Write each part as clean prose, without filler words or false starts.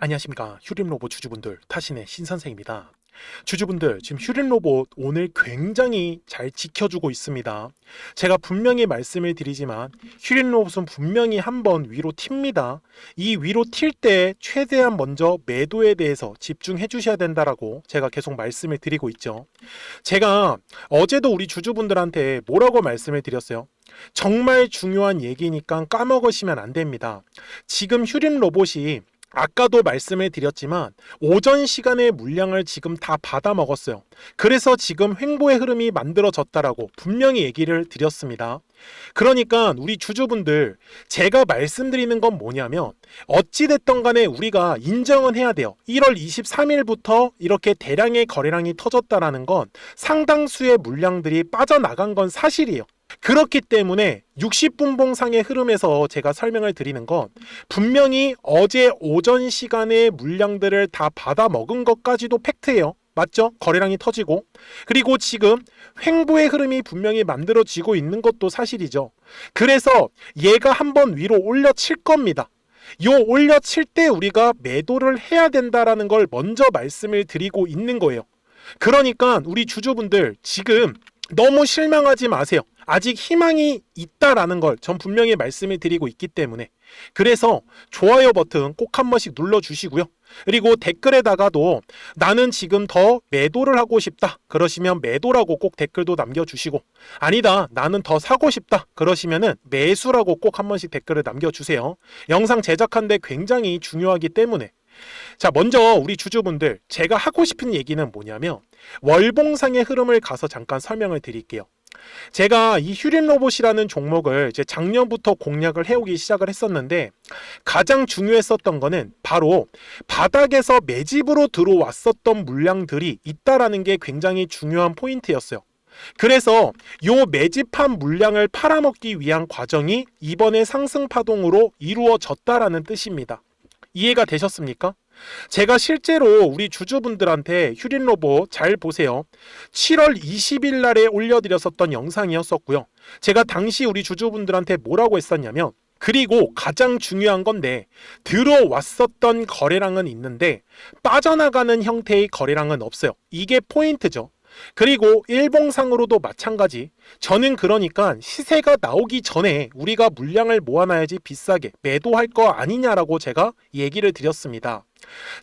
안녕하십니까. 휴림로봇 주주분들, 타신의 신선생입니다. 주주분들, 지금 휴림로봇 오늘 굉장히 잘 지켜주고 있습니다. 제가 분명히 말씀을 드리지만 휴림로봇은 분명히 한번 위로 튑니다. 이 위로 튈 때 최대한 먼저 매도에 대해서 집중해 주셔야 된다라고 제가 계속 말씀을 드리고 있죠. 제가 어제도 우리 주주분들한테 뭐라고 말씀을 드렸어요? 정말 중요한 얘기니까 까먹으시면 안 됩니다. 지금 휴림로봇이 아까도 말씀을 드렸지만 오전 시간의 물량을 지금 다 받아 먹었어요. 그래서 지금 횡보의 흐름이 만들어졌다라고 분명히 얘기를 드렸습니다. 그러니까 우리 주주분들, 제가 말씀드리는 건 뭐냐면 어찌됐든 간에 우리가 인정은 해야 돼요. 1월 23일부터 이렇게 대량의 거래량이 터졌다라는 건 상당수의 물량들이 빠져나간 건 사실이에요. 그렇기 때문에 60분봉상의 흐름에서 제가 설명을 드리는 건 분명히 어제 오전 시간에 물량들을 다 받아 먹은 것까지도 팩트예요. 맞죠? 거래량이 터지고, 그리고 지금 횡보의 흐름이 분명히 만들어지고 있는 것도 사실이죠. 그래서 얘가 한번 위로 올려칠 겁니다. 요 올려칠 때 우리가 매도를 해야 된다라는 걸 먼저 말씀을 드리고 있는 거예요. 그러니까 우리 주주분들 지금 너무 실망하지 마세요. 아직 희망이 있다라는 걸 전 분명히 말씀을 드리고 있기 때문에, 그래서 좋아요 버튼 꼭 한 번씩 눌러주시고요. 그리고 댓글에다가도 나는 지금 더 매도를 하고 싶다 그러시면 매도라고 꼭 댓글도 남겨주시고, 아니다 나는 더 사고 싶다 그러시면은 매수라고 꼭 한 번씩 댓글을 남겨주세요. 영상 제작하는데 굉장히 중요하기 때문에. 자, 먼저 우리 주주분들, 제가 하고 싶은 얘기는 뭐냐면 월봉상의 흐름을 가서 잠깐 설명을 드릴게요. 제가 이 휴림로봇이라는 종목을 이제 작년부터 공략을 해오기 시작을 했었는데, 가장 중요했었던 거는 바로 바닥에서 매집으로 들어왔었던 물량들이 있다라는 게 굉장히 중요한 포인트였어요. 그래서 요 매집한 물량을 팔아먹기 위한 과정이 이번에 상승 파동으로 이루어졌다라는 뜻입니다. 이해가 되셨습니까? 제가 실제로 우리 주주분들한테 휴림로봇 잘 보세요. 7월 20일 날에 올려드렸었던 영상이었었고요. 제가 당시 우리 주주분들한테 뭐라고 했었냐면, 그리고 가장 중요한 건데 들어왔었던 거래량은 있는데 빠져나가는 형태의 거래량은 없어요. 이게 포인트죠. 그리고 일봉상으로도 마찬가지. 저는 그러니까 시세가 나오기 전에 우리가 물량을 모아놔야지 비싸게 매도할 거 아니냐라고 제가 얘기를 드렸습니다.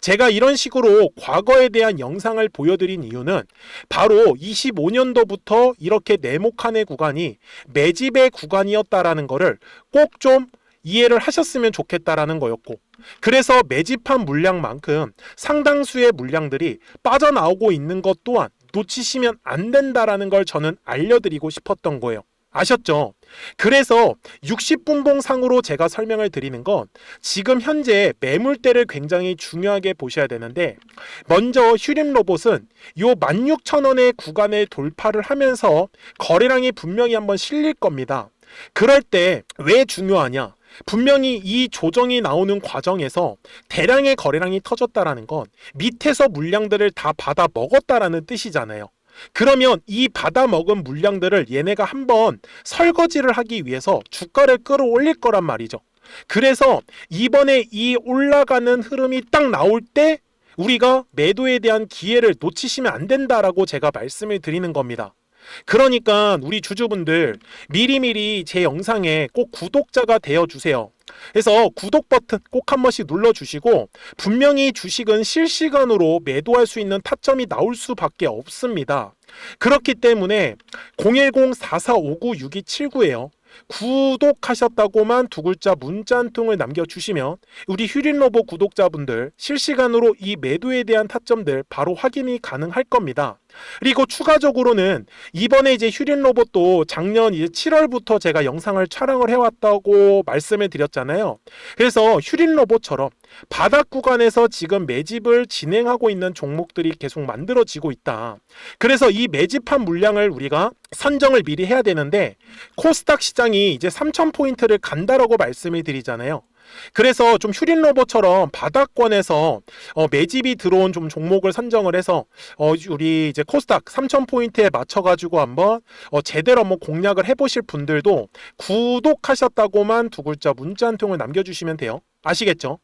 제가 이런 식으로 과거에 대한 영상을 보여드린 이유는 바로 25년도부터 이렇게 네모칸의 구간이 매집의 구간이었다라는 거를 꼭 좀 이해를 하셨으면 좋겠다라는 거였고, 그래서 매집한 물량만큼 상당수의 물량들이 빠져나오고 있는 것 또한 놓치시면 안 된다라는 걸 저는 알려드리고 싶었던 거예요. 아셨죠? 그래서 60분봉상으로 제가 설명을 드리는 건 지금 현재 매물대를 굉장히 중요하게 보셔야 되는데, 먼저 휴림로봇은 요 16,000원의 구간을 돌파를 하면서 거래량이 분명히 한번 실릴 겁니다. 그럴 때 왜 중요하냐? 분명히 이 조정이 나오는 과정에서 대량의 거래량이 터졌다라는 건 밑에서 물량들을 다 받아 먹었다라는 뜻이잖아요. 그러면 이 받아 먹은 물량들을 얘네가 한번 설거지를 하기 위해서 주가를 끌어올릴 거란 말이죠. 그래서 이번에 이 올라가는 흐름이 딱 나올 때 우리가 매도에 대한 기회를 놓치시면 안 된다라고 제가 말씀을 드리는 겁니다. 그러니까 우리 주주분들 미리미리 제 영상에 꼭 구독자가 되어주세요. 그래서 구독 버튼 꼭 한 번씩 눌러주시고, 분명히 주식은 실시간으로 매도할 수 있는 타점이 나올 수밖에 없습니다. 그렇기 때문에 010-4459-6279예요. 구독하셨다고만 두 글자 문자 한 통을 남겨주시면 우리 휴림로봇 구독자분들 실시간으로 이 매도에 대한 타점들 바로 확인이 가능할 겁니다. 그리고 추가적으로는 이번에 이제 휴림로봇도 작년 이제 7월부터 제가 영상을 촬영을 해왔다고 말씀을 드렸잖아요. 그래서 휴림로봇처럼 바닥 구간에서 지금 매집을 진행하고 있는 종목들이 계속 만들어지고 있다. 그래서 이 매집한 물량을 우리가 선정을 미리 해야 되는데, 코스닥 시장이 이제 3,000포인트를 간다라고 말씀을 드리잖아요. 그래서 좀 휴림로봇처럼 바닥권에서 매집이 들어온 좀 종목을 선정을 해서 우리 이제 코스닥 3,000포인트에 맞춰가지고 한번 제대로 한번 공략을 해보실 분들도 구독하셨다고만 두 글자 문자 한 통을 남겨주시면 돼요. 아시겠죠?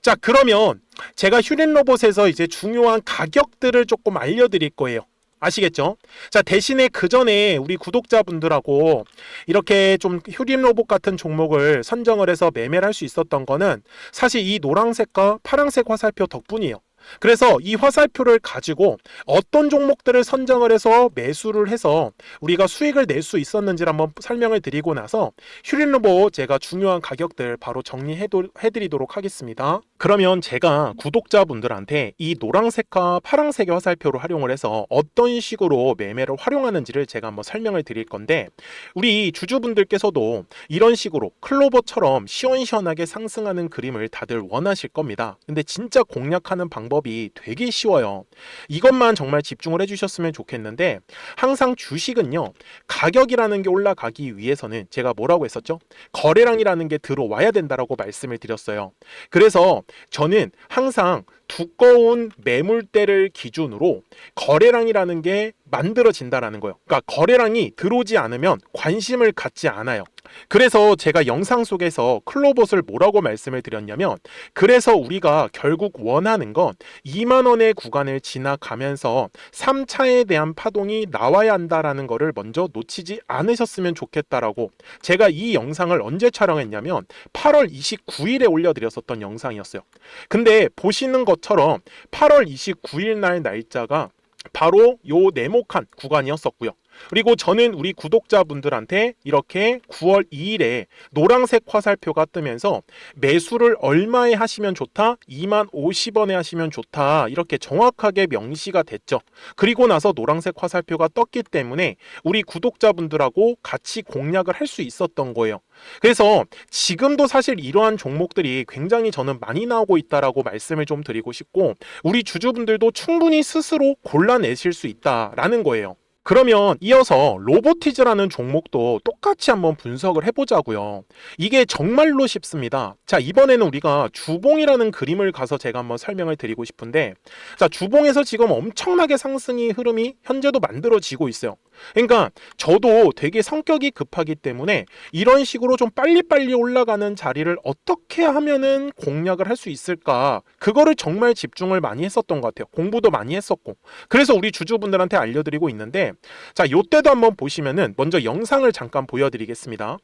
자, 그러면 제가 휴린로봇에서 이제 중요한 가격들을 조금 알려드릴 거예요. 아시겠죠? 자, 대신에 그 전에 우리 구독자분들하고 이렇게 좀 휴린로봇 같은 종목을 선정을 해서 매매를 할 수 있었던 거는 사실 이 노란색과 파란색 화살표 덕분이에요. 그래서 이 화살표를 가지고 어떤 종목들을 선정을 해서 매수를 해서 우리가 수익을 낼 수 있었는지를 한번 설명을 드리고 나서 휴린로봇 제가 중요한 가격들 바로 정리해드리도록 하겠습니다. 그러면 제가 구독자분들한테 이 노란색과 파란색의 화살표를 활용을 해서 어떤 식으로 매매를 활용하는지를 제가 한번 설명을 드릴 건데, 우리 주주분들께서도 이런 식으로 클로버처럼 시원시원하게 상승하는 그림을 다들 원하실 겁니다. 근데 진짜 공략하는 방법이 되게 쉬워요. 이것만 정말 집중을 해주셨으면 좋겠는데, 항상 주식은요, 가격이라는 게 올라가기 위해서는 제가 뭐라고 했었죠? 거래량이라는 게 들어와야 된다라고 말씀을 드렸어요. 그래서 저는 항상 두꺼운 매물대를 기준으로 거래량이라는 게 만들어진다라는 거예요. 그러니까 거래량이 들어오지 않으면 관심을 갖지 않아요. 그래서 제가 영상 속에서 클로봇을 뭐라고 말씀을 드렸냐면, 그래서 우리가 결국 원하는 건 2만 원의 구간을 지나가면서 3차에 대한 파동이 나와야 한다라는 거를 먼저 놓치지 않으셨으면 좋겠다라고, 제가 이 영상을 언제 촬영했냐면 8월 29일에 올려드렸었던 영상이었어요. 근데 보시는 것처럼 8월 29일 날 날짜가 바로 요 네모칸 구간이었었고요. 그리고 저는 우리 구독자분들한테 이렇게 9월 2일에 노란색 화살표가 뜨면서 매수를 얼마에 하시면 좋다? 2만 50원에 하시면 좋다. 이렇게 정확하게 명시가 됐죠. 그리고 나서 노란색 화살표가 떴기 때문에 우리 구독자분들하고 같이 공략을 할 수 있었던 거예요. 그래서 지금도 사실 이러한 종목들이 굉장히 저는 많이 나오고 있다라고 말씀을 좀 드리고 싶고, 우리 주주분들도 충분히 스스로 골라내실 수 있다라는 거예요. 그러면 이어서 로보티즈라는 종목도 똑같이 한번 분석을 해보자고요. 이게 정말로 쉽습니다. 자, 이번에는 우리가 주봉이라는 그림을 가서 제가 한번 설명을 드리고 싶은데, 자, 주봉에서 지금 엄청나게 상승이 흐름이 현재도 만들어지고 있어요. 그러니까 저도 되게 성격이 급하기 때문에 이런 식으로 좀 빨리빨리 올라가는 자리를 어떻게 하면은 공략을 할 수 있을까, 그거를 정말 집중을 많이 했었던 것 같아요. 공부도 많이 했었고. 그래서 우리 주주분들한테 알려드리고 있는데, 자, 요때도 한번 보시면은 먼저 영상을 잠깐 보여드리겠습니다.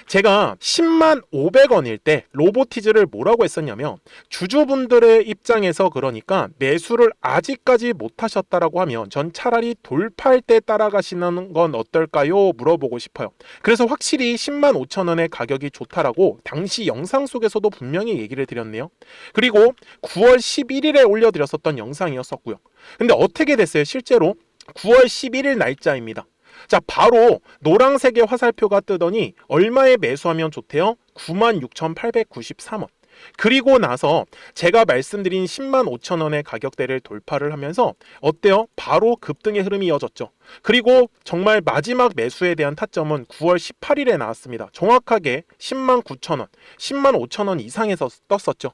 제가 10만 500원일 때 로보티즈를 뭐라고 했었냐면, 주주분들의 입장에서 그러니까 매수를 아직까지 못 하셨다라고 하면 전 차라리 돌파할 때 따라가시는 건 어떨까요? 물어보고 싶어요. 그래서 확실히 10만 5천 원의 가격이 좋다라고 당시 영상 속에서도 분명히 얘기를 드렸네요. 그리고 9월 11일에 올려드렸었던 영상이었었고요. 근데 어떻게 됐어요? 실제로 9월 11일 날짜입니다. 자, 바로 노란색의 화살표가 뜨더니 얼마에 매수하면 좋대요? 96,893원. 그리고 나서 제가 말씀드린 10만 5천 원의 가격대를 돌파를 하면서 어때요? 바로 급등의 흐름이 이어졌죠. 그리고 정말 마지막 매수에 대한 타점은 9월 18일에 나왔습니다. 정확하게 10만 9천 원, 10만 5천 원 이상에서 떴었죠.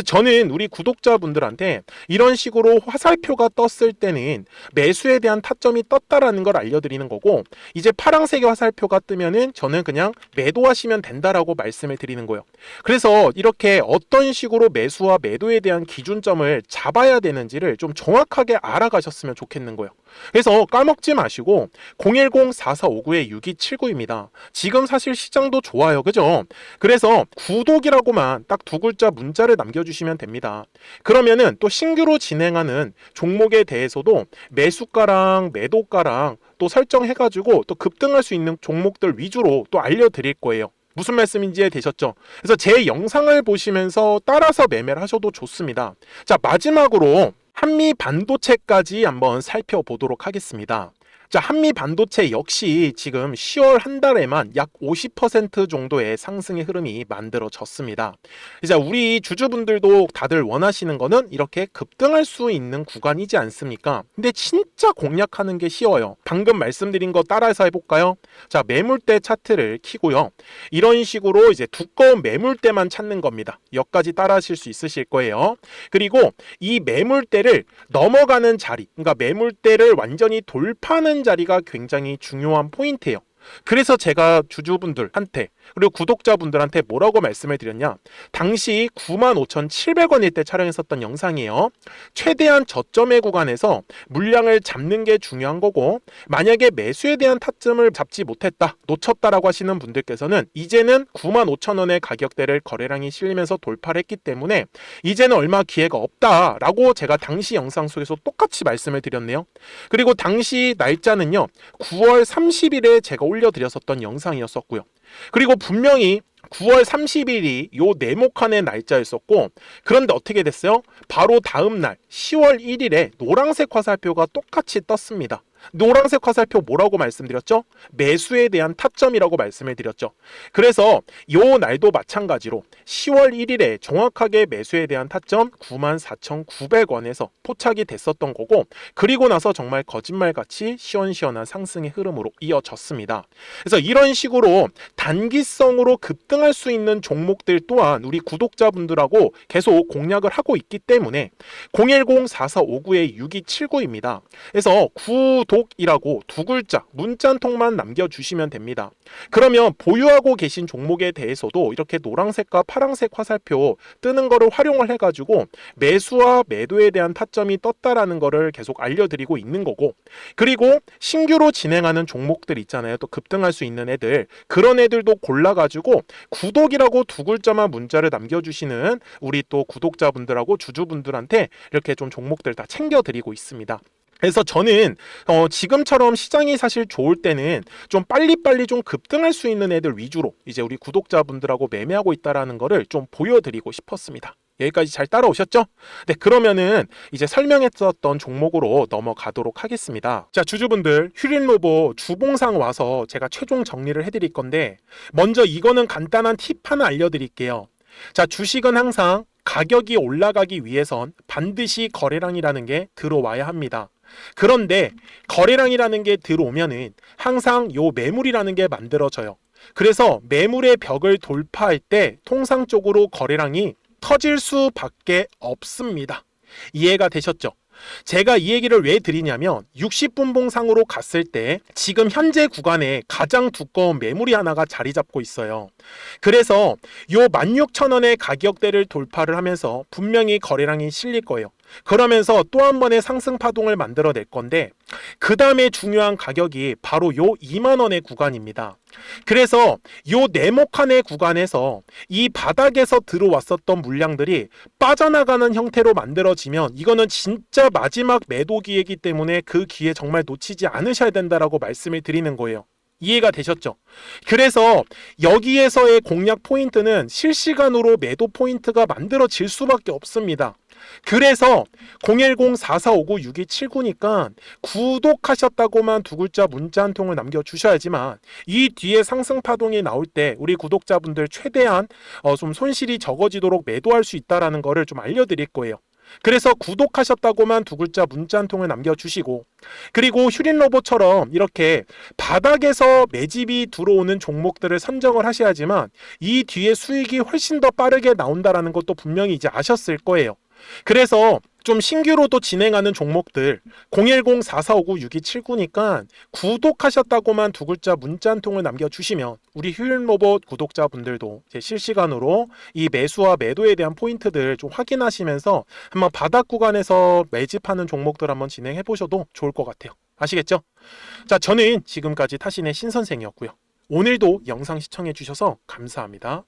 저는 우리 구독자분들한테 이런 식으로 화살표가 떴을 때는 매수에 대한 타점이 떴다라는 걸 알려드리는 거고, 이제 파란색의 화살표가 뜨면은 저는 그냥 매도하시면 된다라고 말씀을 드리는 거예요. 그래서 이렇게 어떤 식으로 매수와 매도에 대한 기준점을 잡아야 되는지를 좀 정확하게 알아가셨으면 좋겠는 거예요. 그래서 까먹지 마시고 010-4459-6279입니다. 지금 사실 시장도 좋아요. 그죠? 그래서 구독이라고만 딱 두 글자 문자를 남겨주시면 됩니다. 그러면은 또 신규로 진행하는 종목에 대해서도 매수가랑 매도가랑 또 설정해가지고 또 급등할 수 있는 종목들 위주로 또 알려드릴 거예요. 무슨 말씀인지 이해되셨죠? 그래서 제 영상을 보시면서 따라서 매매를 하셔도 좋습니다. 자, 마지막으로 한미 반도체까지 한번 살펴보도록 하겠습니다. 자, 한미 반도체 역시 지금 10월 한 달에만 약 50% 정도의 상승의 흐름이 만들어졌습니다. 이제 우리 주주분들도 다들 원하시는 거는 이렇게 급등할 수 있는 구간이지 않습니까? 근데 진짜 공략하는 게 쉬워요. 방금 말씀드린 거 따라해서 해볼까요? 자, 매물대 차트를 키고요. 이런 식으로 이제 두꺼운 매물대만 찾는 겁니다. 여기까지 따라하실 수 있으실 거예요. 그리고 이 매물대를 넘어가는 자리, 그러니까 매물대를 완전히 돌파하는 자리가 굉장히 중요한 포인트예요. 그래서 제가 주주분들한테 그리고 구독자분들한테 뭐라고 말씀을 드렸냐, 당시 95,700원일 때 촬영했었던 영상이에요. 최대한 저점의 구간에서 물량을 잡는 게 중요한 거고, 만약에 매수에 대한 타점을 잡지 못했다, 놓쳤다라고 하시는 분들께서는 이제는 95,000원의 가격대를 거래량이 실리면서 돌파를 했기 때문에 이제는 얼마 기회가 없다라고 제가 당시 영상 속에서 똑같이 말씀을 드렸네요. 그리고 당시 날짜는요, 9월 30일에 제가 올려드렸었던 영상이었었고요. 그리고 분명히 9월 30일이 요 네모칸의 날짜였었고, 그런데 어떻게 됐어요? 바로 다음 날 10월 1일에 노란색 화살표가 똑같이 떴습니다. 노란색 화살표 뭐라고 말씀드렸죠? 매수에 대한 타점이라고 말씀을 드렸죠. 그래서 요 날도 마찬가지로 10월 1일에 정확하게 매수에 대한 타점 94,900원에서 포착이 됐었던 거고, 그리고 나서 정말 거짓말같이 시원시원한 상승의 흐름으로 이어졌습니다. 그래서 이런 식으로 단기성으로 급등할 수 있는 종목들 또한 우리 구독자분들하고 계속 공략을 하고 있기 때문에 010-4459-6279입니다. 그래서 구독이라고 두 글자 문자 한 통만 남겨주시면 됩니다. 그러면 보유하고 계신 종목에 대해서도 이렇게 노란색과 파란색 화살표 뜨는 거를 활용을 해가지고 매수와 매도에 대한 타점이 떴다라는 거를 계속 알려드리고 있는 거고, 그리고 신규로 진행하는 종목들 있잖아요. 또 급등할 수 있는 애들, 그런 애들도 골라가지고 구독이라고 두 글자만 문자를 남겨주시는 우리 또 구독자분들하고 주주분들한테 이렇게 좀 종목들 다 챙겨드리고 있습니다. 그래서 저는 지금처럼 시장이 사실 좋을 때는 좀 빨리빨리 좀 급등할 수 있는 애들 위주로 이제 우리 구독자분들하고 매매하고 있다라는 거를 좀 보여드리고 싶었습니다. 여기까지 잘 따라오셨죠? 네, 그러면은 이제 설명했었던 종목으로 넘어가도록 하겠습니다. 자, 주주분들, 휴린로보 주봉상 와서 제가 최종 정리를 해드릴 건데, 먼저 이거는 간단한 팁 하나 알려드릴게요. 자, 주식은 항상 가격이 올라가기 위해선 반드시 거래량이라는 게 들어와야 합니다. 그런데 거래량이라는 게 들어오면은 항상 요 매물이라는 게 만들어져요. 그래서 매물의 벽을 돌파할 때 통상적으로 거래량이 터질 수밖에 없습니다. 이해가 되셨죠? 제가 이 얘기를 왜 드리냐면 60분봉상으로 갔을 때 지금 현재 구간에 가장 두꺼운 매물이 하나가 자리 잡고 있어요. 그래서 요 16,000원의 가격대를 돌파를 하면서 분명히 거래량이 실릴 거예요. 그러면서 또 한 번의 상승 파동을 만들어낼 건데, 그 다음에 중요한 가격이 바로 요 2만원의 구간입니다. 그래서 요 네모칸의 구간에서 이 바닥에서 들어왔었던 물량들이 빠져나가는 형태로 만들어지면 이거는 진짜 마지막 매도 기회이기 때문에 그 기회 정말 놓치지 않으셔야 된다라고 말씀을 드리는 거예요. 이해가 되셨죠? 그래서 여기에서의 공략 포인트는 실시간으로 매도 포인트가 만들어질 수밖에 없습니다. 그래서 010-4459-6279니까 구독하셨다고만 두 글자 문자 한 통을 남겨주셔야지만 이 뒤에 상승 파동이 나올 때 우리 구독자분들 최대한 좀 손실이 적어지도록 매도할 수 있다는 거를 좀 알려드릴 거예요. 그래서 구독하셨다고만 두 글자 문자 한 통을 남겨주시고, 그리고 휴린로봇처럼 이렇게 바닥에서 매집이 들어오는 종목들을 선정을 하셔야지만 이 뒤에 수익이 훨씬 더 빠르게 나온다는 것도 분명히 이제 아셨을 거예요. 그래서 좀 신규로도 진행하는 종목들 010-4459-6279니까 구독하셨다고만 두 글자 문자 한 통을 남겨주시면 우리 휴일로봇 구독자분들도 이제 실시간으로 이 매수와 매도에 대한 포인트들 좀 확인하시면서 한번 바닥 구간에서 매집하는 종목들 한번 진행해 보셔도 좋을 것 같아요. 아시겠죠? 자, 저는 지금까지 타신의 신선생이었고요. 오늘도 영상 시청해 주셔서 감사합니다.